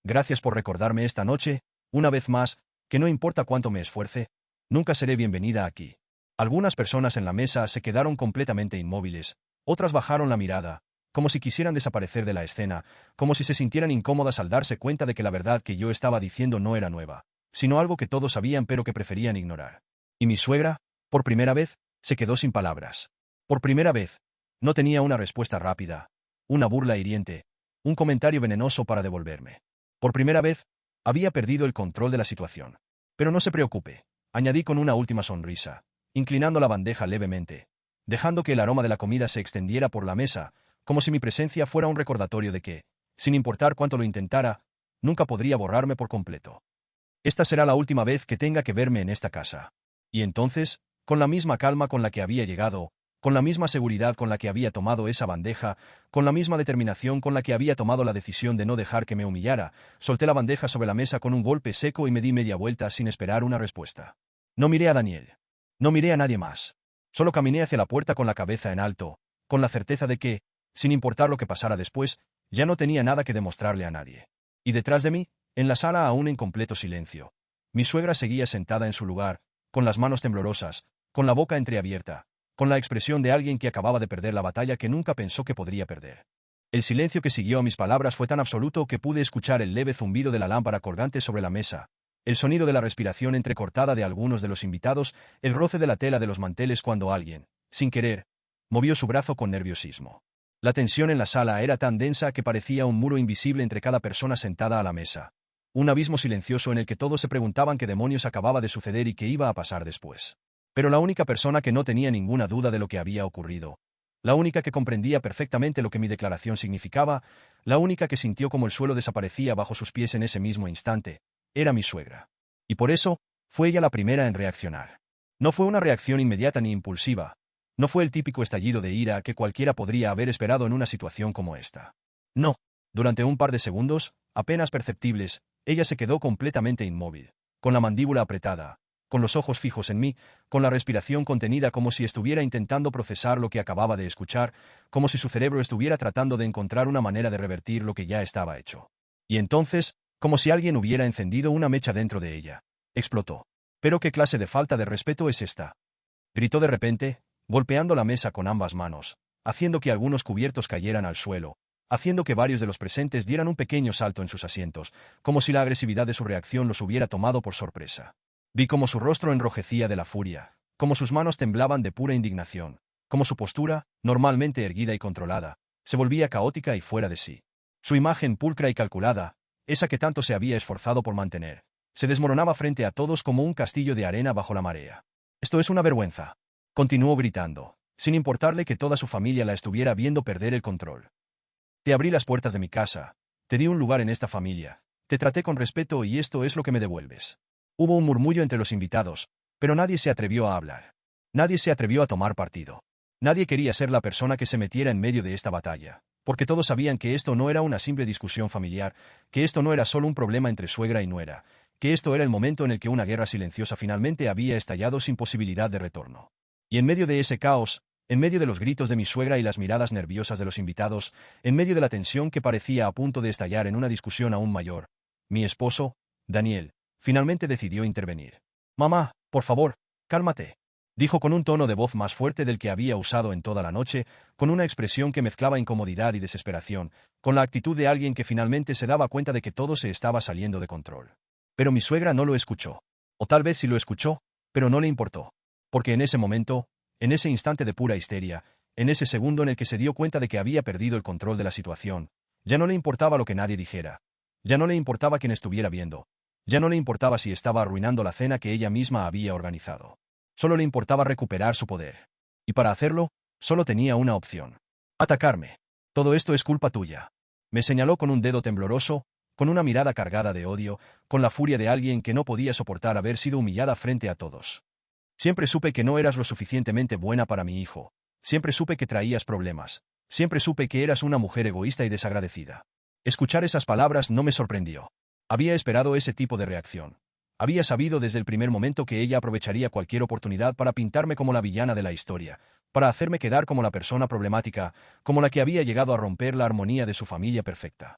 Gracias por recordarme esta noche, una vez más, que no importa cuánto me esfuerce, nunca seré bienvenida aquí. Algunas personas en la mesa se quedaron completamente inmóviles, otras bajaron la mirada, como si quisieran desaparecer de la escena, como si se sintieran incómodas al darse cuenta de que la verdad que yo estaba diciendo no era nueva, sino algo que todos sabían pero que preferían ignorar. Y mi suegra, por primera vez, se quedó sin palabras. Por primera vez, no tenía una respuesta rápida, una burla hiriente, un comentario venenoso para devolverme. Por primera vez, había perdido el control de la situación. Pero no se preocupe, añadí con una última sonrisa, inclinando la bandeja levemente, dejando que el aroma de la comida se extendiera por la mesa, como si mi presencia fuera un recordatorio de que, sin importar cuánto lo intentara, nunca podría borrarme por completo. Esta será la última vez que tenga que verme en esta casa. Y entonces, con la misma calma con la que había llegado, con la misma seguridad con la que había tomado esa bandeja, con la misma determinación con la que había tomado la decisión de no dejar que me humillara, solté la bandeja sobre la mesa con un golpe seco y me di media vuelta sin esperar una respuesta. No miré a Daniel. No miré a nadie más. Solo caminé hacia la puerta con la cabeza en alto, con la certeza de que, sin importar lo que pasara después, ya no tenía nada que demostrarle a nadie. Y detrás de mí, en la sala aún en completo silencio, mi suegra seguía sentada en su lugar, con las manos temblorosas, con la boca entreabierta, con la expresión de alguien que acababa de perder la batalla que nunca pensó que podría perder. El silencio que siguió a mis palabras fue tan absoluto que pude escuchar el leve zumbido de la lámpara colgante sobre la mesa, el sonido de la respiración entrecortada de algunos de los invitados, el roce de la tela de los manteles cuando alguien, sin querer, movió su brazo con nerviosismo. La tensión en la sala era tan densa que parecía un muro invisible entre cada persona sentada a la mesa. Un abismo silencioso en el que todos se preguntaban qué demonios acababa de suceder y qué iba a pasar después. Pero la única persona que no tenía ninguna duda de lo que había ocurrido, la única que comprendía perfectamente lo que mi declaración significaba, la única que sintió como el suelo desaparecía bajo sus pies en ese mismo instante, era mi suegra. Y por eso, fue ella la primera en reaccionar. No fue una reacción inmediata ni impulsiva. No fue el típico estallido de ira que cualquiera podría haber esperado en una situación como esta. No. Durante un par de segundos, apenas perceptibles, ella se quedó completamente inmóvil, con la mandíbula apretada, con los ojos fijos en mí, con la respiración contenida como si estuviera intentando procesar lo que acababa de escuchar, como si su cerebro estuviera tratando de encontrar una manera de revertir lo que ya estaba hecho. Y entonces, como si alguien hubiera encendido una mecha dentro de ella, explotó. ¿Pero qué clase de falta de respeto es esta?, gritó de repente, golpeando la mesa con ambas manos, haciendo que algunos cubiertos cayeran al suelo, haciendo que varios de los presentes dieran un pequeño salto en sus asientos, como si la agresividad de su reacción los hubiera tomado por sorpresa. Vi cómo su rostro enrojecía de la furia, cómo sus manos temblaban de pura indignación, cómo su postura, normalmente erguida y controlada, se volvía caótica y fuera de sí. Su imagen pulcra y calculada, esa que tanto se había esforzado por mantener, se desmoronaba frente a todos como un castillo de arena bajo la marea. «Esto es una vergüenza», continuó gritando, sin importarle que toda su familia la estuviera viendo perder el control. «Te abrí las puertas de mi casa, te di un lugar en esta familia, te traté con respeto y esto es lo que me devuelves». Hubo un murmullo entre los invitados, pero nadie se atrevió a hablar. Nadie se atrevió a tomar partido. Nadie quería ser la persona que se metiera en medio de esta batalla, porque todos sabían que esto no era una simple discusión familiar, que esto no era solo un problema entre suegra y nuera, que esto era el momento en el que una guerra silenciosa finalmente había estallado sin posibilidad de retorno. Y en medio de ese caos, en medio de los gritos de mi suegra y las miradas nerviosas de los invitados, en medio de la tensión que parecía a punto de estallar en una discusión aún mayor, mi esposo, Daniel, finalmente decidió intervenir. «Mamá, por favor, cálmate», dijo con un tono de voz más fuerte del que había usado en toda la noche, con una expresión que mezclaba incomodidad y desesperación, con la actitud de alguien que finalmente se daba cuenta de que todo se estaba saliendo de control. Pero mi suegra no lo escuchó. O tal vez sí lo escuchó, pero no le importó. Porque en ese momento, en ese instante de pura histeria, en ese segundo en el que se dio cuenta de que había perdido el control de la situación, ya no le importaba lo que nadie dijera. Ya no le importaba quién estuviera viendo. Ya no le importaba si estaba arruinando la cena que ella misma había organizado. Solo le importaba recuperar su poder. Y para hacerlo, solo tenía una opción. Atacarme. «Todo esto es culpa tuya», me señaló con un dedo tembloroso, con una mirada cargada de odio, con la furia de alguien que no podía soportar haber sido humillada frente a todos. «Siempre supe que no eras lo suficientemente buena para mi hijo. Siempre supe que traías problemas. Siempre supe que eras una mujer egoísta y desagradecida. Escuchar esas palabras no me sorprendió. Había esperado ese tipo de reacción. Había sabido desde el primer momento que ella aprovecharía cualquier oportunidad para pintarme como la villana de la historia, para hacerme quedar como la persona problemática, como la que había llegado a romper la armonía de su familia perfecta.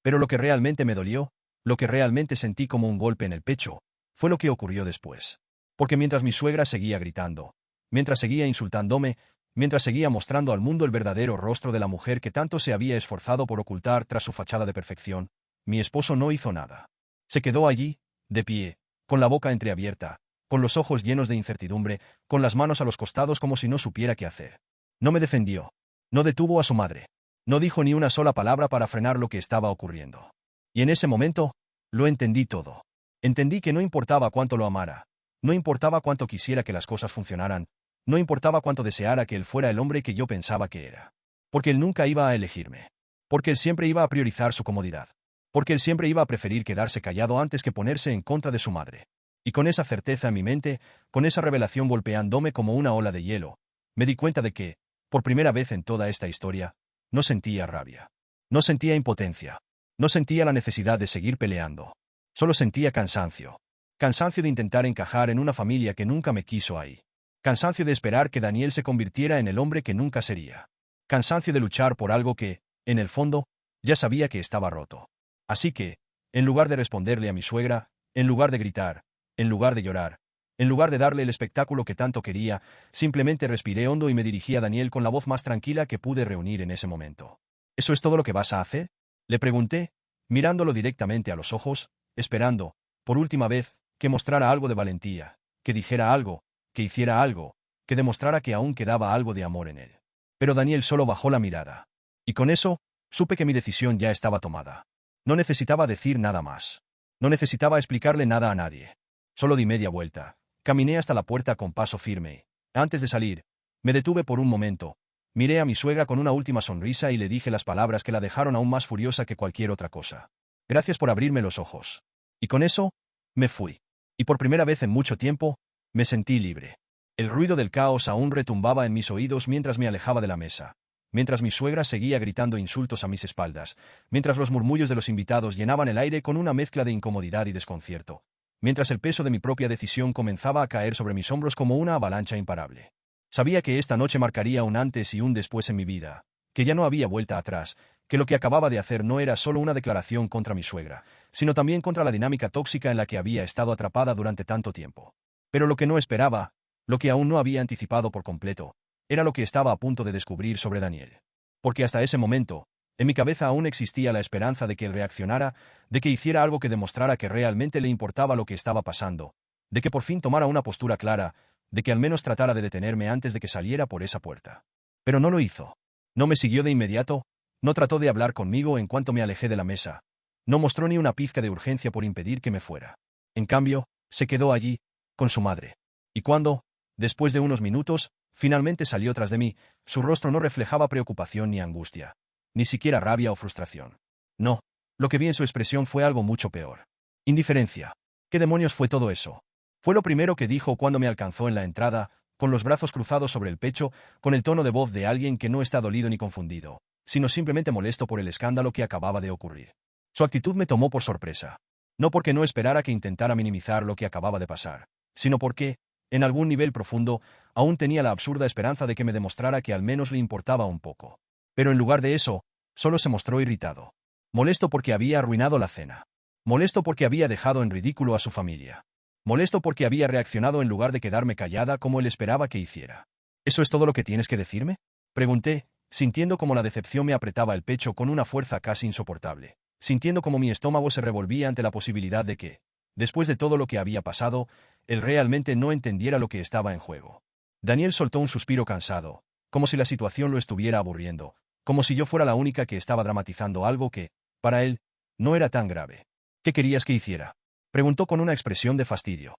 Pero lo que realmente me dolió, lo que realmente sentí como un golpe en el pecho, fue lo que ocurrió después. Porque mientras mi suegra seguía gritando, mientras seguía insultándome, mientras seguía mostrando al mundo el verdadero rostro de la mujer que tanto se había esforzado por ocultar tras su fachada de perfección, mi esposo no hizo nada. Se quedó allí, de pie, con la boca entreabierta, con los ojos llenos de incertidumbre, con las manos a los costados como si no supiera qué hacer. No me defendió. No detuvo a su madre. No dijo ni una sola palabra para frenar lo que estaba ocurriendo. Y en ese momento, lo entendí todo. Entendí que no importaba cuánto lo amara, no importaba cuánto quisiera que las cosas funcionaran, no importaba cuánto deseara que él fuera el hombre que yo pensaba que era. Porque él nunca iba a elegirme. Porque él siempre iba a priorizar su comodidad. Porque él siempre iba a preferir quedarse callado antes que ponerse en contra de su madre. Y con esa certeza en mi mente, con esa revelación golpeándome como una ola de hielo, me di cuenta de que, por primera vez en toda esta historia, no sentía rabia. No sentía impotencia. No sentía la necesidad de seguir peleando. Solo sentía cansancio. Cansancio de intentar encajar en una familia que nunca me quiso ahí. Cansancio de esperar que Daniel se convirtiera en el hombre que nunca sería. Cansancio de luchar por algo que, en el fondo, ya sabía que estaba roto. Así que, en lugar de responderle a mi suegra, en lugar de gritar, en lugar de llorar, en lugar de darle el espectáculo que tanto quería, simplemente respiré hondo y me dirigí a Daniel con la voz más tranquila que pude reunir en ese momento. ¿Eso es todo lo que vas a hacer?, le pregunté, mirándolo directamente a los ojos, esperando, por última vez, que mostrara algo de valentía, que dijera algo, que hiciera algo, que demostrara que aún quedaba algo de amor en él. Pero Daniel solo bajó la mirada. Y con eso, supe que mi decisión ya estaba tomada. No necesitaba decir nada más. No necesitaba explicarle nada a nadie. Solo di media vuelta, caminé hasta la puerta con paso firme. Antes de salir, me detuve por un momento, miré a mi suegra con una última sonrisa y le dije las palabras que la dejaron aún más furiosa que cualquier otra cosa. Gracias por abrirme los ojos. Y con eso, me fui. Y por primera vez en mucho tiempo, me sentí libre. El ruido del caos aún retumbaba en mis oídos mientras me alejaba de la mesa, mientras mi suegra seguía gritando insultos a mis espaldas, mientras los murmullos de los invitados llenaban el aire con una mezcla de incomodidad y desconcierto, mientras el peso de mi propia decisión comenzaba a caer sobre mis hombros como una avalancha imparable. Sabía que esta noche marcaría un antes y un después en mi vida, que ya no había vuelta atrás, que lo que acababa de hacer no era solo una declaración contra mi suegra, sino también contra la dinámica tóxica en la que había estado atrapada durante tanto tiempo. Pero lo que no esperaba, lo que aún no había anticipado por completo, era lo que estaba a punto de descubrir sobre Daniel. Porque hasta ese momento, en mi cabeza aún existía la esperanza de que él reaccionara, de que hiciera algo que demostrara que realmente le importaba lo que estaba pasando, de que por fin tomara una postura clara, de que al menos tratara de detenerme antes de que saliera por esa puerta. Pero no lo hizo. No me siguió de inmediato, no trató de hablar conmigo en cuanto me alejé de la mesa, no mostró ni una pizca de urgencia por impedir que me fuera. En cambio, se quedó allí, con su madre. Y cuando, después de unos minutos, finalmente salió tras de mí, su rostro no reflejaba preocupación ni angustia, ni siquiera rabia o frustración. No, lo que vi en su expresión fue algo mucho peor. Indiferencia. ¿Qué demonios fue todo eso? Fue lo primero que dijo cuando me alcanzó en la entrada, con los brazos cruzados sobre el pecho, con el tono de voz de alguien que no está dolido ni confundido, sino simplemente molesto por el escándalo que acababa de ocurrir. Su actitud me tomó por sorpresa. No porque no esperara que intentara minimizar lo que acababa de pasar, sino porque, en algún nivel profundo, aún tenía la absurda esperanza de que me demostrara que al menos le importaba un poco. Pero en lugar de eso, solo se mostró irritado. Molesto porque había arruinado la cena. Molesto porque había dejado en ridículo a su familia. Molesto porque había reaccionado en lugar de quedarme callada como él esperaba que hiciera. ¿Eso es todo lo que tienes que decirme?, pregunté, sintiendo como la decepción me apretaba el pecho con una fuerza casi insoportable, sintiendo como mi estómago se revolvía ante la posibilidad de que, después de todo lo que había pasado, él realmente no entendiera lo que estaba en juego. Daniel soltó un suspiro cansado, como si la situación lo estuviera aburriendo, como si yo fuera la única que estaba dramatizando algo que, para él, no era tan grave. ¿Qué querías que hiciera?, preguntó con una expresión de fastidio.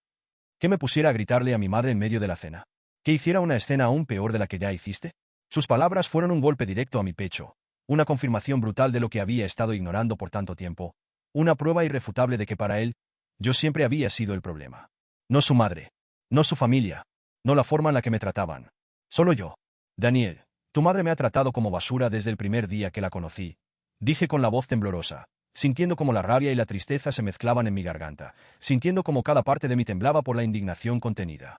¿Que me pusiera a gritarle a mi madre en medio de la cena? ¿Que hiciera una escena aún peor de la que ya hiciste? Sus palabras fueron un golpe directo a mi pecho, una confirmación brutal de lo que había estado ignorando por tanto tiempo, una prueba irrefutable de que para él, yo siempre había sido el problema. No su madre, no su familia, no la forma en la que me trataban. Solo yo. Daniel, Tu madre me ha tratado como basura desde el primer día que la conocí, dije con la voz temblorosa, sintiendo como la rabia y la tristeza se mezclaban en mi garganta, sintiendo como cada parte de mí temblaba por la indignación contenida.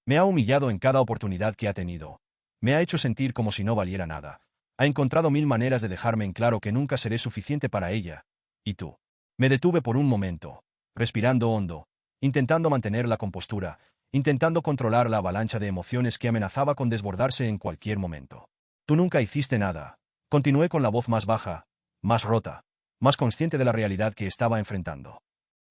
Me ha humillado en cada oportunidad que ha tenido. Me ha hecho sentir como si no valiera nada. Ha encontrado mil maneras de dejarme en claro que nunca seré suficiente para ella. ¿Y tú? Me detuve por un momento, respirando hondo, intentando mantener la compostura, intentando controlar la avalancha de emociones que amenazaba con desbordarse en cualquier momento. Tú nunca hiciste nada. Continué con la voz más baja, más rota, más consciente de la realidad que estaba enfrentando.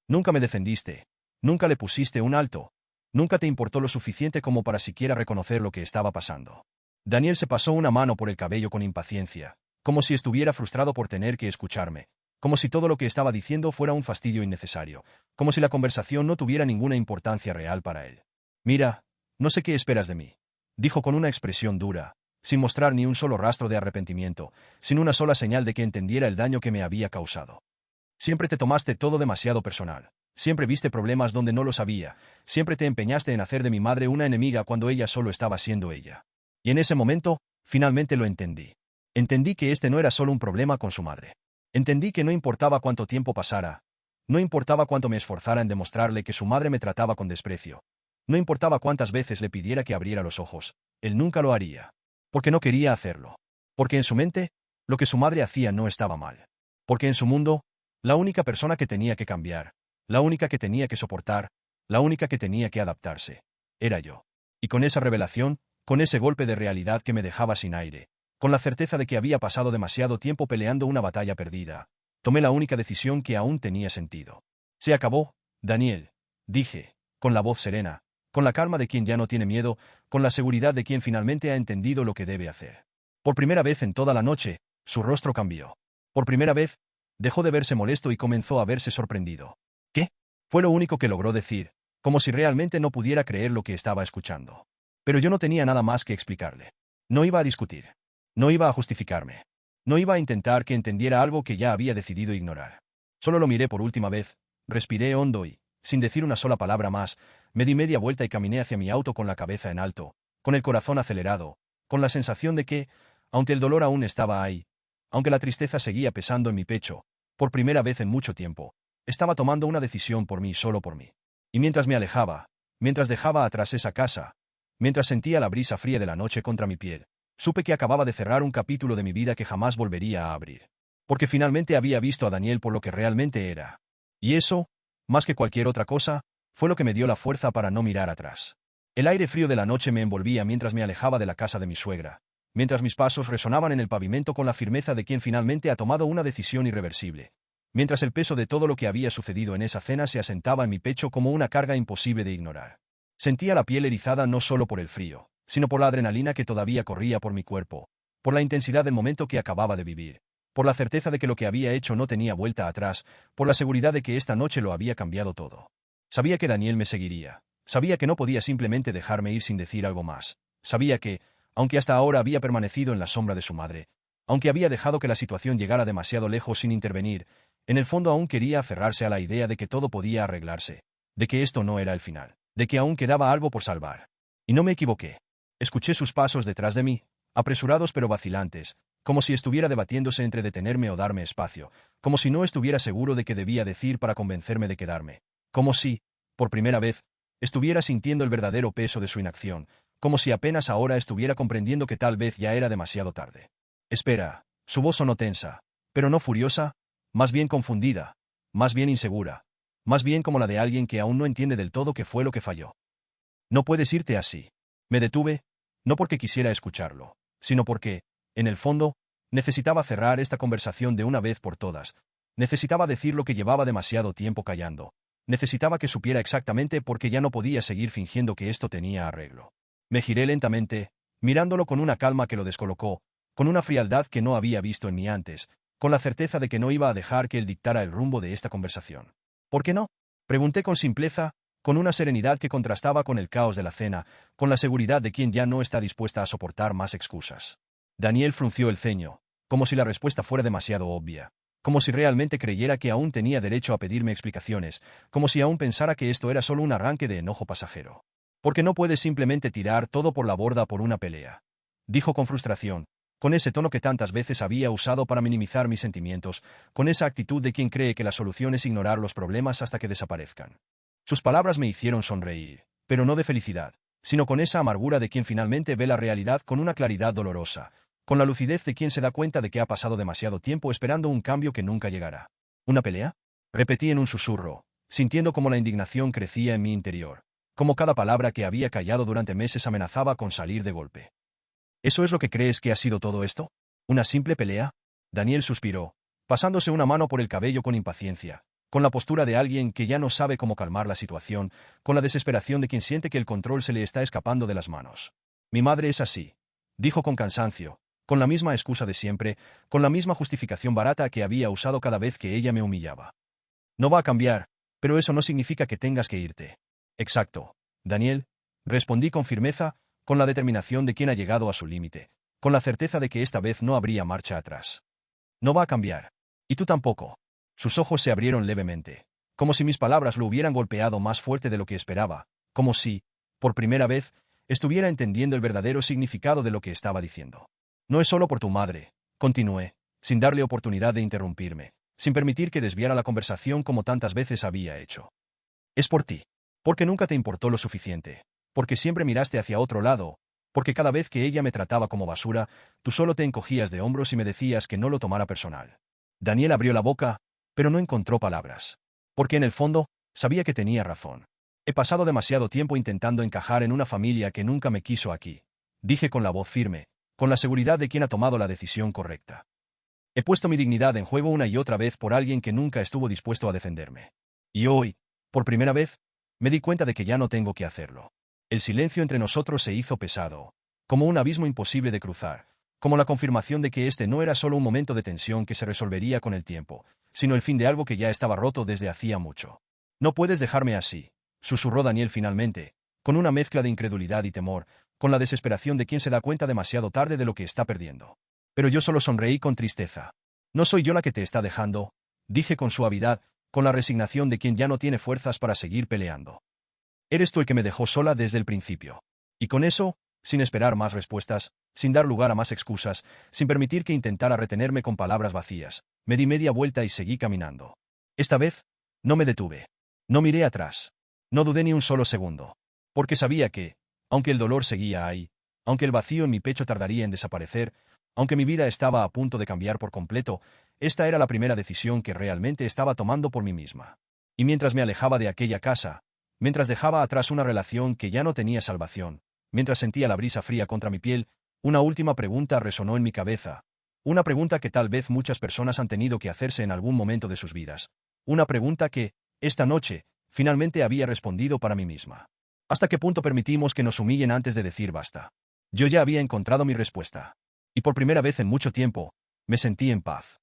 Nunca me defendiste. Nunca le pusiste un alto. Nunca te importó lo suficiente como para siquiera reconocer lo que estaba pasando. Daniel se pasó una mano por el cabello con impaciencia, como si estuviera frustrado por tener que escucharme, como si todo lo que estaba diciendo fuera un fastidio innecesario, como si la conversación no tuviera ninguna importancia real para él. Mira, no sé qué esperas de mí, dijo con una expresión dura, sin mostrar ni un solo rastro de arrepentimiento, sin una sola señal de que entendiera el daño que me había causado. Siempre te tomaste todo demasiado personal. Siempre viste problemas donde no los había. Siempre te empeñaste en hacer de mi madre una enemiga cuando ella solo estaba siendo ella. Y en ese momento, finalmente lo entendí. Entendí que este no era solo un problema con su madre. Entendí que no importaba cuánto tiempo pasara. No importaba cuánto me esforzara en demostrarle que su madre me trataba con desprecio. No importaba cuántas veces le pidiera que abriera los ojos. Él nunca lo haría. Porque no quería hacerlo. Porque en su mente, lo que su madre hacía no estaba mal. Porque en su mundo, la única persona que tenía que cambiar, la única que tenía que soportar, la única que tenía que adaptarse, era yo. Y con esa revelación, con ese golpe de realidad que me dejaba sin aire, con la certeza de que había pasado demasiado tiempo peleando una batalla perdida, tomé la única decisión que aún tenía sentido. Se acabó, Daniel, dije, con la voz serena, con la calma de quien ya no tiene miedo, con la seguridad de quien finalmente ha entendido lo que debe hacer. Por primera vez en toda la noche, su rostro cambió. Por primera vez, dejó de verse molesto y comenzó a verse sorprendido. ¿Qué? Fue lo único que logró decir, como si realmente no pudiera creer lo que estaba escuchando. Pero yo no tenía nada más que explicarle. No iba a discutir. No iba a justificarme. No iba a intentar que entendiera algo que ya había decidido ignorar. Solo lo miré por última vez, respiré hondo y, sin decir una sola palabra más, me di media vuelta y caminé hacia mi auto con la cabeza en alto, con el corazón acelerado, con la sensación de que, aunque el dolor aún estaba ahí, aunque la tristeza seguía pesando en mi pecho, por primera vez en mucho tiempo, estaba tomando una decisión por mí, solo por mí. Y mientras me alejaba, mientras dejaba atrás esa casa, mientras sentía la brisa fría de la noche contra mi piel, supe que acababa de cerrar un capítulo de mi vida que jamás volvería a abrir. Porque finalmente había visto a Daniel por lo que realmente era. Y eso, más que cualquier otra cosa, fue lo que me dio la fuerza para no mirar atrás. El aire frío de la noche me envolvía mientras me alejaba de la casa de mi suegra, mientras mis pasos resonaban en el pavimento con la firmeza de quien finalmente ha tomado una decisión irreversible, mientras el peso de todo lo que había sucedido en esa cena se asentaba en mi pecho como una carga imposible de ignorar. Sentía la piel erizada no solo por el frío, sino por la adrenalina que todavía corría por mi cuerpo, por la intensidad del momento que acababa de vivir, por la certeza de que lo que había hecho no tenía vuelta atrás, por la seguridad de que esta noche lo había cambiado todo. Sabía que Daniel me seguiría. Sabía que no podía simplemente dejarme ir sin decir algo más. Sabía que, aunque hasta ahora había permanecido en la sombra de su madre, aunque había dejado que la situación llegara demasiado lejos sin intervenir, en el fondo aún quería aferrarse a la idea de que todo podía arreglarse, de que esto no era el final, de que aún quedaba algo por salvar. Y no me equivoqué. Escuché sus pasos detrás de mí, apresurados pero vacilantes, como si estuviera debatiéndose entre detenerme o darme espacio, como si no estuviera seguro de qué debía decir para convencerme de quedarme, como si, por primera vez, estuviera sintiendo el verdadero peso de su inacción, como si apenas ahora estuviera comprendiendo que tal vez ya era demasiado tarde. Espera, su voz sonó tensa, pero no furiosa, más bien confundida, más bien insegura, más bien como la de alguien que aún no entiende del todo qué fue lo que falló. No puedes irte así. Me detuve, no porque quisiera escucharlo, sino porque, en el fondo, necesitaba cerrar esta conversación de una vez por todas. Necesitaba decir lo que llevaba demasiado tiempo callando. Necesitaba que supiera exactamente porque ya no podía seguir fingiendo que esto tenía arreglo. Me giré lentamente, mirándolo con una calma que lo descolocó, con una frialdad que no había visto en mí antes, con la certeza de que no iba a dejar que él dictara el rumbo de esta conversación. ¿Por qué no? Pregunté con simpleza, con una serenidad que contrastaba con el caos de la cena, con la seguridad de quien ya no está dispuesta a soportar más excusas. Daniel frunció el ceño, como si la respuesta fuera demasiado obvia, como si realmente creyera que aún tenía derecho a pedirme explicaciones, como si aún pensara que esto era solo un arranque de enojo pasajero. Porque no puedes simplemente tirar todo por la borda por una pelea. dijo con frustración, con ese tono que tantas veces había usado para minimizar mis sentimientos, con esa actitud de quien cree que la solución es ignorar los problemas hasta que desaparezcan. Sus palabras me hicieron sonreír, pero no de felicidad, sino con esa amargura de quien finalmente ve la realidad con una claridad dolorosa, con la lucidez de quien se da cuenta de que ha pasado demasiado tiempo esperando un cambio que nunca llegará. ¿Una pelea? Repetí en un susurro, sintiendo como la indignación crecía en mi interior, como cada palabra que había callado durante meses amenazaba con salir de golpe. ¿Eso es lo que crees que ha sido todo esto? ¿Una simple pelea? Daniel suspiró, pasándose una mano por el cabello con impaciencia, con la postura de alguien que ya no sabe cómo calmar la situación, con la desesperación de quien siente que el control se le está escapando de las manos. Mi madre es así, dijo con cansancio, con la misma excusa de siempre, con la misma justificación barata que había usado cada vez que ella me humillaba. No va a cambiar, pero eso no significa que tengas que irte. Exacto, Daniel, respondí con firmeza, con la determinación de quien ha llegado a su límite, con la certeza de que esta vez no habría marcha atrás. No va a cambiar. Y tú tampoco. Sus ojos se abrieron levemente, como si mis palabras lo hubieran golpeado más fuerte de lo que esperaba, como si, por primera vez, estuviera entendiendo el verdadero significado de lo que estaba diciendo. No es solo por tu madre, continué, sin darle oportunidad de interrumpirme, sin permitir que desviara la conversación como tantas veces había hecho. Es por ti. Porque nunca te importó lo suficiente. Porque siempre miraste hacia otro lado. Porque cada vez que ella me trataba como basura, tú solo te encogías de hombros y me decías que no lo tomara personal. Daniel abrió la boca, pero no encontró palabras. Porque en el fondo, sabía que tenía razón. He pasado demasiado tiempo intentando encajar en una familia que nunca me quiso aquí. Dije con la voz firme, con la seguridad de quien ha tomado la decisión correcta. He puesto mi dignidad en juego una y otra vez por alguien que nunca estuvo dispuesto a defenderme. Y hoy, por primera vez, me di cuenta de que ya no tengo que hacerlo. El silencio entre nosotros se hizo pesado, como un abismo imposible de cruzar, como la confirmación de que este no era solo un momento de tensión que se resolvería con el tiempo, sino el fin de algo que ya estaba roto desde hacía mucho. No puedes dejarme así, susurró Daniel finalmente, con una mezcla de incredulidad y temor, con la desesperación de quien se da cuenta demasiado tarde de lo que está perdiendo. Pero yo solo sonreí con tristeza. No soy yo la que te está dejando, dije con suavidad, con la resignación de quien ya no tiene fuerzas para seguir peleando. Eres tú el que me dejó sola desde el principio. Y con eso, sin esperar más respuestas, sin dar lugar a más excusas, sin permitir que intentara retenerme con palabras vacías, me di media vuelta y seguí caminando. Esta vez, no me detuve. No miré atrás. No dudé ni un solo segundo. Porque sabía que, aunque el dolor seguía ahí, aunque el vacío en mi pecho tardaría en desaparecer, aunque mi vida estaba a punto de cambiar por completo, esta era la primera decisión que realmente estaba tomando por mí misma. Y mientras me alejaba de aquella casa, mientras dejaba atrás una relación que ya no tenía salvación, mientras sentía la brisa fría contra mi piel, una última pregunta resonó en mi cabeza. Una pregunta que tal vez muchas personas han tenido que hacerse en algún momento de sus vidas. Una pregunta que, esta noche, finalmente había respondido para mí misma. ¿Hasta qué punto permitimos que nos humillen antes de decir basta? Yo ya había encontrado mi respuesta. Y por primera vez en mucho tiempo, me sentí en paz.